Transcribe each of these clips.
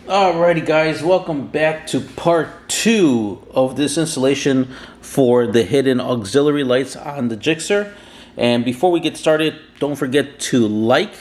Alrighty guys, welcome back to part 2 of this installation for the hidden auxiliary lights on the Gsxr. And before we get started, don't forget to like,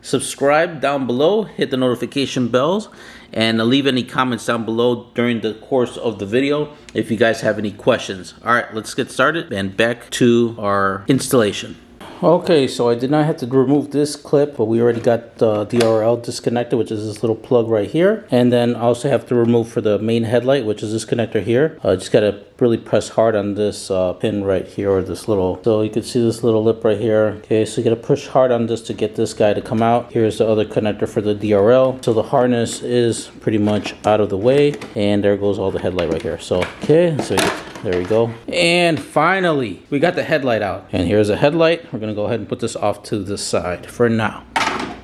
subscribe down below, hit the notification bells, and leave any comments down below during the course of the video if you guys have any questions. Alright, let's get started and back to our installation. Okay, so I did not have to remove this clip, but we already got the DRL disconnected, which is this little plug right here. And then I also have to remove for the main headlight, which is this connector here. Just gotta really press hard on this pin right here, or this little, so you can see this little lip right here. Okay, so you gotta push hard on this to get this guy to come out. Here's the other connector for the DRL. So the harness is pretty much out of the way, and there goes all the headlight right here. So, okay, so there we go. And finally, we got the headlight out. And here's a headlight. We're gonna go ahead and put this off to the side for now.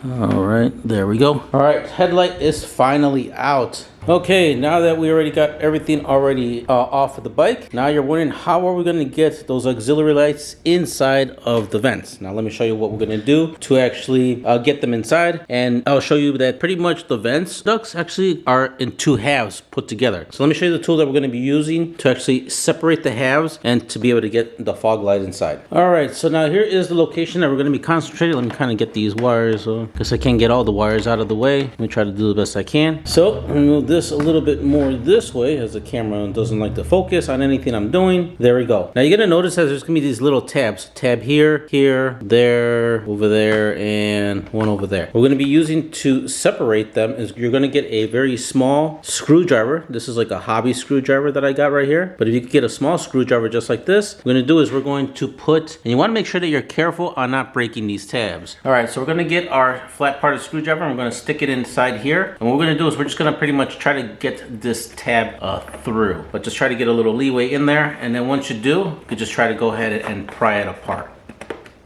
All right, there we go. All right, headlight is finally out. Okay, now that we already got everything off of the bike, now you're wondering how are we going to get those auxiliary lights inside of the vents. Now let me show you what we're going to do to actually get them inside, and I'll show you that pretty much the vents ducts actually are in two halves put together. So let me show you the tool that we're going to be using to actually separate the halves and to be able to get the fog light inside. All right, so now here is the location that we're going to be concentrating. Let me kind of get these wires, because I can't get all the wires out of the way. Let me try to do the best I can. So I'm going to move this a little bit more this way, as the camera doesn't like to focus on anything I'm doing. There we go. Now you're gonna notice that there's gonna be these little tabs. Tab here, here, there, over there, and one over there. What we're gonna be using to separate them is you're gonna get a very small screwdriver. This is like a hobby screwdriver that I got right here. But if you could get a small screwdriver just like this, what we're gonna do is we're going to put, and you wanna make sure that you're careful on not breaking these tabs. All right, so we're gonna get our flat part of the screwdriver and we're gonna stick it inside here. And what we're gonna do is we're just gonna pretty much try to get this tab through, but just try to get a little leeway in there, and then once you do, you could just try to go ahead and pry it apart.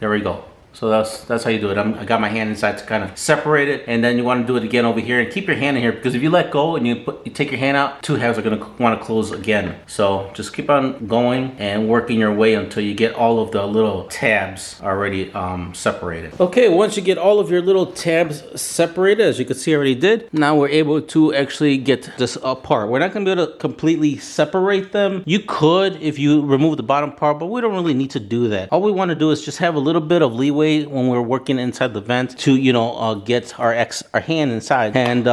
There we go. So that's how you do it. I got my hand inside to kind of separate it, and then you want to do it again over here, and keep your hand in here, because if you let go and you take your hand out, two halves are going to want to close again. So just keep on going and working your way until you get all of the little tabs already separated. Okay, once you get all of your little tabs separated, as you can see I already did, now we're able to actually get this apart. We're not going to be able to completely separate them. You could if you remove the bottom part, but we don't really need to do that. All we want to do is just have a little bit of leeway when we're working inside the vent to, get our hand inside and,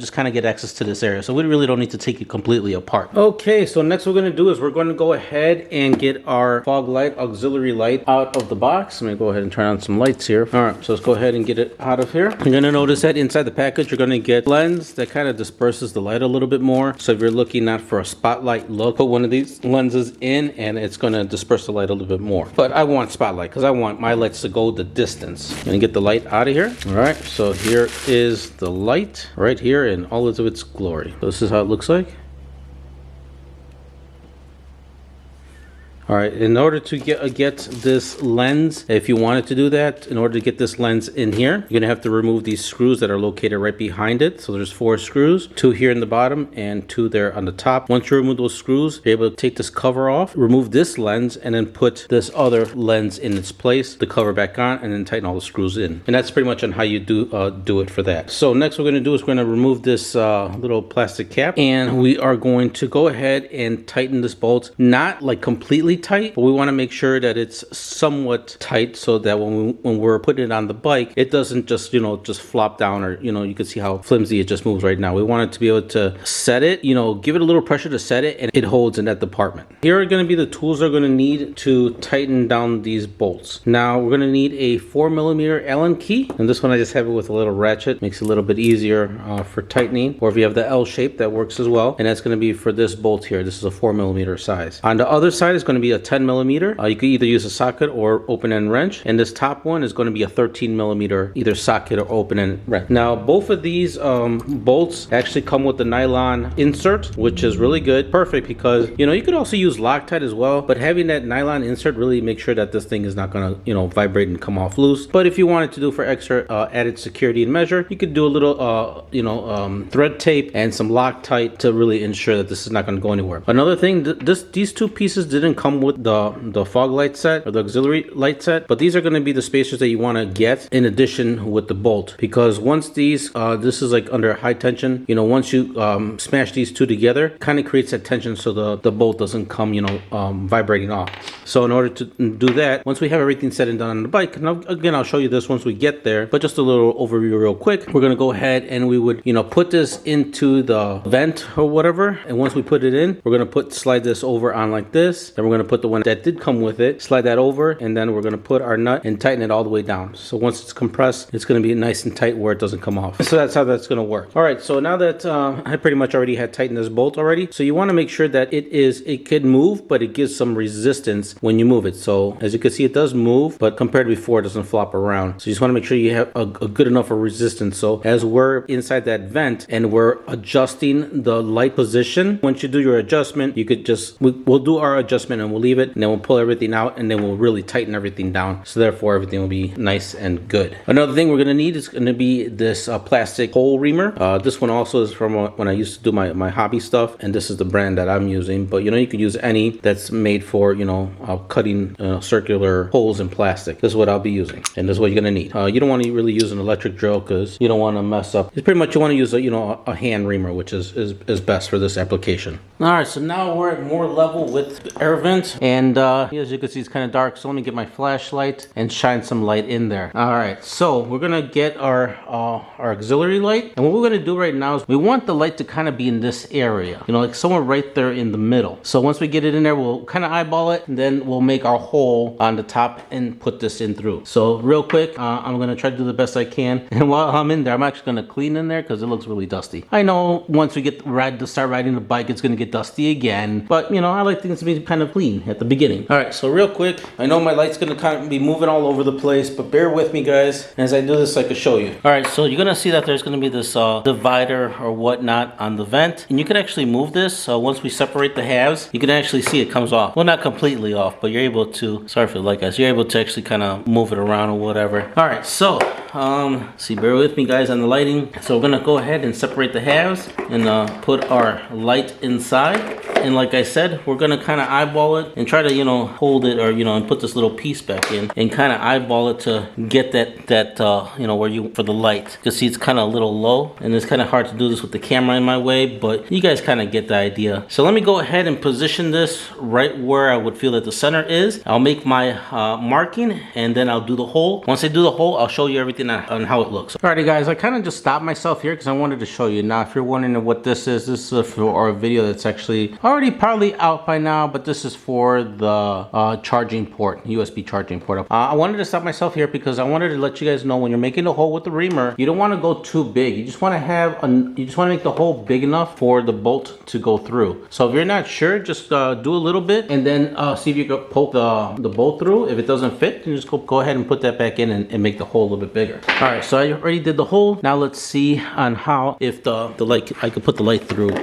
just kind of get access to this area. So we really don't need to take it completely apart. Okay, so next we're going to do is we're going to go ahead and get our fog light, auxiliary light out of the box. Let me go ahead and turn on some lights here. All right, so let's go ahead and get it out of here. You're going to notice that inside the package, you're going to get a lens that kind of disperses the light a little bit more. So if you're looking not for a spotlight look, put one of these lenses in and it's going to disperse the light a little bit more. But I want spotlight because I want my lights to go the distance. I'm gonna get the light out of here. All right, so here is the light right here in all of its glory. So this is how it looks like. All right, in order to get this lens, if you wanted to do that, in order to get this lens in here, you're gonna have to remove these screws that are located right behind it. So there's 4 screws, 2 here in the bottom and 2 there on the top. Once you remove those screws, you're able to take this cover off, remove this lens, and then put this other lens in its place, the cover back on, and then tighten all the screws in. And that's pretty much on how you do it for that. So next we're gonna do is we're gonna remove this little plastic cap, and we are going to go ahead and tighten this bolt, not like completely tight, but we want to make sure that it's somewhat tight so that when we're putting it on the bike, it doesn't just flop down, or you can see how flimsy it just moves right now. We want it to be able to set it, give it a little pressure to set it, and it holds in that department. Here are going to be the tools we're going to need to tighten down these bolts. Now we're going to need a 4mm Allen key, and this one I just have it with a little ratchet, makes it a little bit easier for tightening, or if you have the L shape, that works as well, and that's going to be for this bolt here. This is a 4mm size. On the other side is going to be a 10mm. You could either use a socket or open-end wrench, and this top one is going to be a 13mm either socket or open-end wrench. Now both of these bolts actually come with the nylon insert, which is really good, perfect, because you could also use Loctite as well, but having that nylon insert really makes sure that this thing is not going to vibrate and come off loose. But if you wanted to do for extra added security and measure, you could do a little thread tape and some Loctite to really ensure that this is not going to go anywhere. Another thing, these two pieces didn't come come with the fog light set or the auxiliary light set, but these are going to be the spacers that you want to get in addition with the bolt, because once these this is like under high tension, you know, once you smash these two together, kind of creates that tension so the bolt doesn't come, you know, vibrating off. So in order to do that, once we have everything set and done on the bike, and again I'll show you this once we get there, but just a little overview real quick, we're going to go ahead and we would, you know, put this into the vent or whatever, and once we put it in, we're going to slide this over on like this, then we're going to put the one that did come with it, slide that over, and then we're going to put our nut and tighten it all the way down. So once it's compressed, it's going to be nice and tight where it doesn't come off. So that's how that's going to work. All right, so now that I pretty much already had tightened this bolt already, so you want to make sure that it could move, but it gives some resistance when you move it. So as you can see, it does move, but compared to before, it doesn't flop around. So you just want to make sure you have a good enough of resistance. So as we're inside that vent and we're adjusting the light position, once you do your adjustment, you could just, we'll do our adjustment and we'll leave it, and then we'll pull everything out, and then we'll really tighten everything down. So therefore everything will be nice and good. Another thing we're going to need is going to be this plastic hole reamer. This one also is from when I used to do my hobby stuff, and this is the brand that I'm using, but you know, you could use any that's made for, you know, cutting circular holes in plastic. This is what I'll be using, and this is what you're going to need. You don't want to really use an electric drill because you don't want to mess up. It's pretty much, you want to use a hand reamer, which is best for this application. All right, so now we're at more level with the air vent, and as you can see, it's kind of dark, so let me get my flashlight and shine some light in there. All right, so we're gonna get our auxiliary light, and what we're gonna do right now is we want the light to kind of be in this area, you know, like somewhere right there in the middle. So once we get it in there, we'll kind of eyeball it, and then we'll make our hole on the top and put this in through. So real quick, I'm gonna try to do the best I can, and while I'm in there, I'm actually gonna clean in there because it looks really dusty. I know once we start riding the bike, it's gonna get dusty again, but you know, I like things to be kind of clean at the beginning. All right, so real quick, I know my light's gonna kind of be moving all over the place, but bear with me guys as I do this so I can show you. All right, so you're gonna see that there's gonna be this divider or whatnot on the vent, and you can actually move this. Once we separate the halves, you can actually see it comes off. Well, not completely off, but you're able to, sorry for the light guys, you're able to actually kind of move it around or whatever. All right, so see, bear with me guys on the lighting. So we're gonna go ahead and separate the halves and put our light inside, and like I said, we're gonna kind of eyeball it and try to, you know, hold it, or you know, and put this little piece back in and kind of eyeball it to get that you know, where you, for the light. You see it's kind of a little low, and it's kind of hard to do this with the camera in my way, but you guys kind of get the idea. So let me go ahead and position this right where I would feel that the center is. I'll make my marking, and then I'll do the hole. Once I do the hole, I'll show you everything on how it looks. Alrighty guys, I kind of just stopped myself here because I wanted to show you. Now if you're wondering what this is for our video that's actually already probably out by now, but this is for the charging port, USB charging port. I wanted to stop myself here because I wanted to let you guys know, when you're making the hole with the reamer, you don't want to go too big. You just want to make the hole big enough for the bolt to go through. So if you're not sure, just do a little bit, and then see if you can poke the bolt through. If it doesn't fit, then just go ahead and put that back in and make the hole a little bit bigger. All right, so I already did the hole. Now let's see on how, if the light, I could put the light through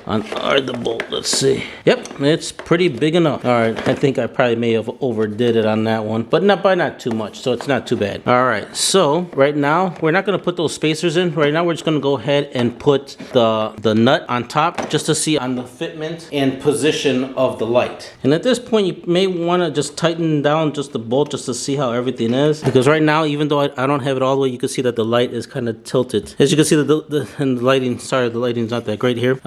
on the bolt. Let's see. Yep, it's pretty big enough. All right, I think I probably may have overdid it on that one, but not too much, so it's not too bad. All right, so right now we're not going to put those spacers in. Right now we're just going to go ahead and put the nut on top, just to see on the fitment and position of the light. And at this point, you may want to just tighten down just the bolt just to see how everything is, because right now, even though I don't have it all the way, you can see that the light is kind of tilted. As you can see, the lighting, sorry, the lighting's not that great here.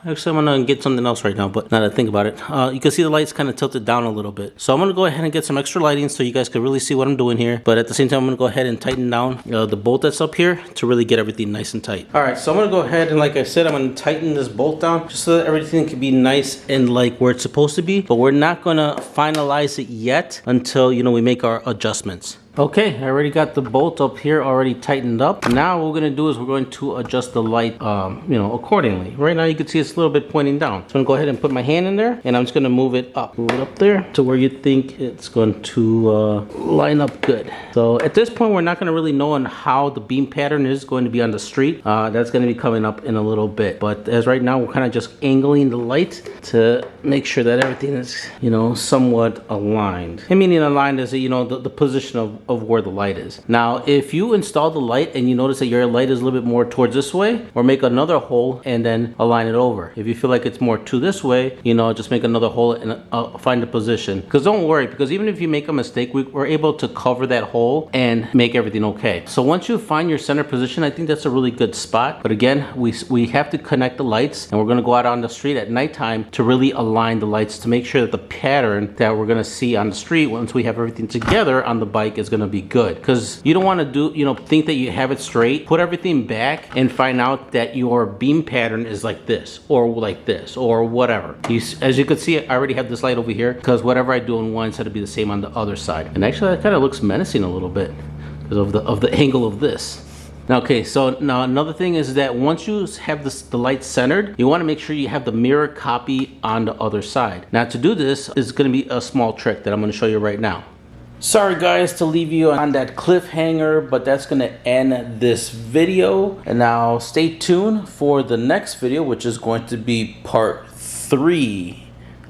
Actually, I'm gonna get something else right now, but now that I think about it, you can see the light's kind of tilted down a little bit. So I'm gonna go ahead and get some extra lighting so you guys can really see what I'm doing here. But at the same time, I'm gonna go ahead and tighten down the bolt that's up here to really get everything nice and tight. All right, so I'm gonna go ahead and, like I said, I'm gonna tighten this bolt down just so that everything can be nice and like where it's supposed to be. But we're not gonna finalize it yet until, you know, we make our adjustments. Okay, I already got the bolt up here already tightened up. Now what we're gonna do is we're going to adjust the light, you know, accordingly. Right now you can see it's a little bit pointing down. So I'm gonna go ahead and put my hand in there, and I'm just gonna move it up there to where you think it's going to line up good. So at this point, we're not gonna really know on how the beam pattern is going to be on the street. That's gonna be coming up in a little bit. But as right now, we're kind of just angling the light to make sure that everything is, you know, somewhat aligned. And meaning aligned is, you know, the position of of where the light is. Now, if you install the light and you notice that your light is a little bit more towards this way, or make another hole and then align it over. If you feel like it's more to this way, you know, just make another hole and find the position. Because don't worry, because even if you make a mistake, we're able to cover that hole and make everything okay. So once you find your center position, I think that's a really good spot. But again, we have to connect the lights, and we're going to go out on the street at nighttime to really align the lights to make sure that the pattern that we're going to see on the street once we have everything together on the bike is going to be good. Because you don't want to think that you have it straight, put everything back and find out that your beam pattern is like this or whatever. As you can see, I already have this light over here because whatever I do on one side will be the same on the other side. And actually that kind of looks menacing a little bit because of the angle of this. Now, okay, so now another thing is that once you have the light centered, you want to make sure you have the mirror copy on the other side. Now, to do this is going to be a small trick that I'm going to show you right now. Sorry guys to leave you on that cliffhanger, but that's going to end this video. And now stay tuned for the next video, which is going to be part 3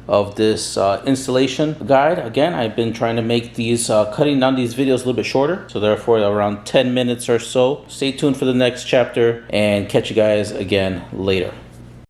of this installation guide. Again, I've been trying to make these cutting down these videos a little bit shorter, so therefore around 10 minutes or so. Stay tuned for the next chapter and catch you guys again later.